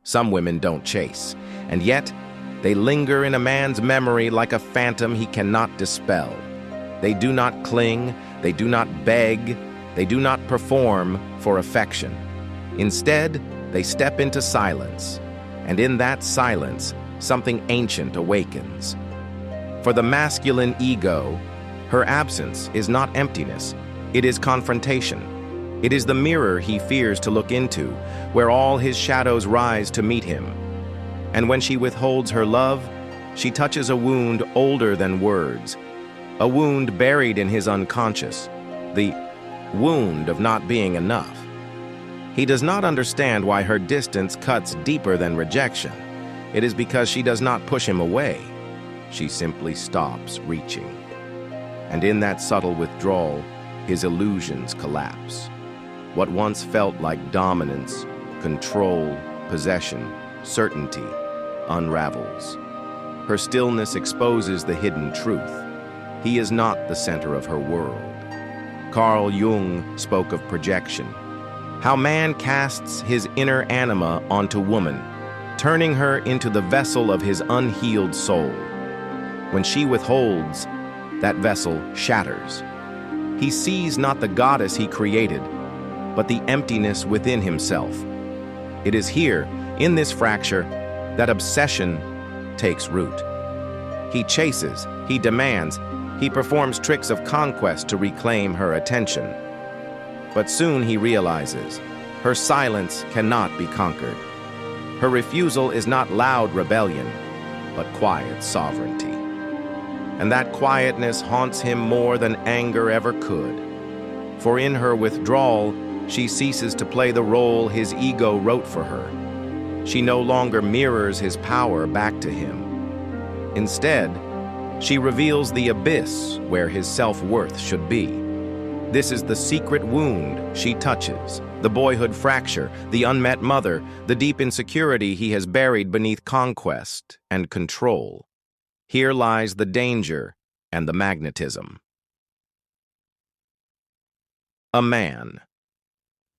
Some women don't chase, and yet they linger in a man's memory like a phantom he cannot dispel. They do not cling, they do not beg, they do not perform for affection. Instead, they step into silence, and in that silence, something ancient awakens. For the masculine ego, her absence is not emptiness, it is confrontation. It is the mirror he fears to look into, where all his shadows rise to meet him. And when she withholds her love, she touches a wound older than words, a wound buried in his unconscious, the wound of not being enough. He does not understand why her distance cuts deeper than rejection. It is because she does not push him away. She simply stops reaching. And in that subtle withdrawal, his illusions collapse. What once felt like dominance, control, possession, certainty, unravels. Her stillness exposes the hidden truth. He is not the center of her world. Carl Jung spoke of projection. How man casts his inner anima onto woman, turning her into the vessel of his unhealed soul. When she withholds, that vessel shatters. He sees not the goddess he created, but the emptiness within himself. It is here, in this fracture, that obsession takes root. He chases, he demands, he performs tricks of conquest to reclaim her attention. But soon he realizes, her silence cannot be conquered. Her refusal is not loud rebellion, but quiet sovereignty. And that quietness haunts him more than anger ever could. For in her withdrawal, she ceases to play the role his ego wrote for her. She no longer mirrors his power back to him. Instead, she reveals the abyss where his self-worth should be. This is the secret wound she touches, the boyhood fracture, the unmet mother, the deep insecurity he has buried beneath conquest and control. Here lies the danger and the magnetism. A man,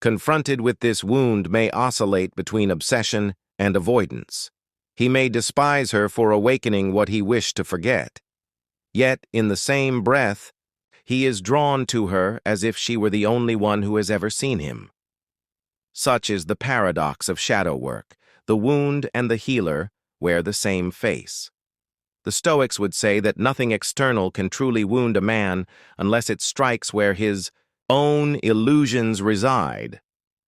confronted with this wound, may oscillate between obsession and avoidance. He may despise her for awakening what he wished to forget. Yet, in the same breath, he is drawn to her as if she were the only one who has ever seen him. Such is the paradox of shadow work. The wound and the healer wear the same face. The Stoics would say that nothing external can truly wound a man unless it strikes where his own illusions reside.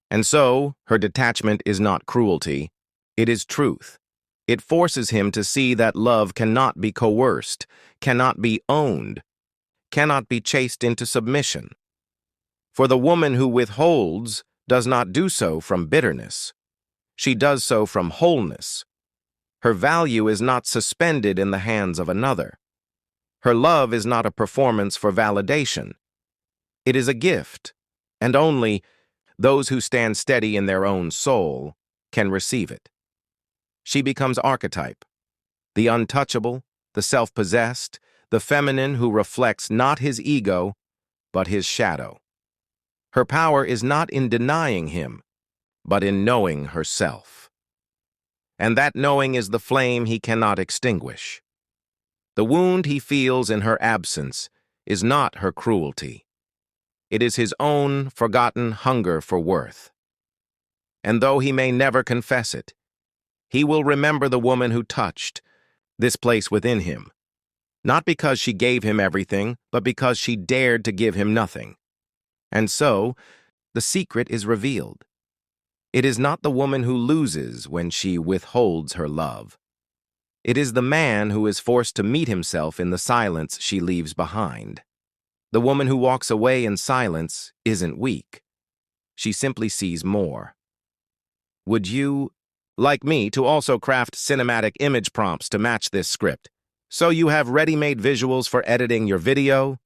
And so, her detachment is not cruelty, it is truth. It forces him to see that love cannot be coerced, cannot be owned, cannot be chased into submission. For the woman who withholds does not do so from bitterness. She does so from wholeness. Her value is not suspended in the hands of another. Her love is not a performance for validation. It is a gift, and only those who stand steady in their own soul can receive it. She becomes archetype, the untouchable, the self-possessed, the feminine who reflects not his ego, but his shadow. Her power is not in denying him, but in knowing herself. And that knowing is the flame he cannot extinguish. The wound he feels in her absence is not her cruelty. It is his own forgotten hunger for worth. And though he may never confess it, he will remember the woman who touched this place within him, not because she gave him everything, but because she dared to give him nothing. And so, the secret is revealed. It is not the woman who loses when she withholds her love. It is the man who is forced to meet himself in the silence she leaves behind. The woman who walks away in silence isn't weak. She simply sees more. Would you like me to also craft cinematic image prompts to match this script, so you have ready-made visuals for editing your video?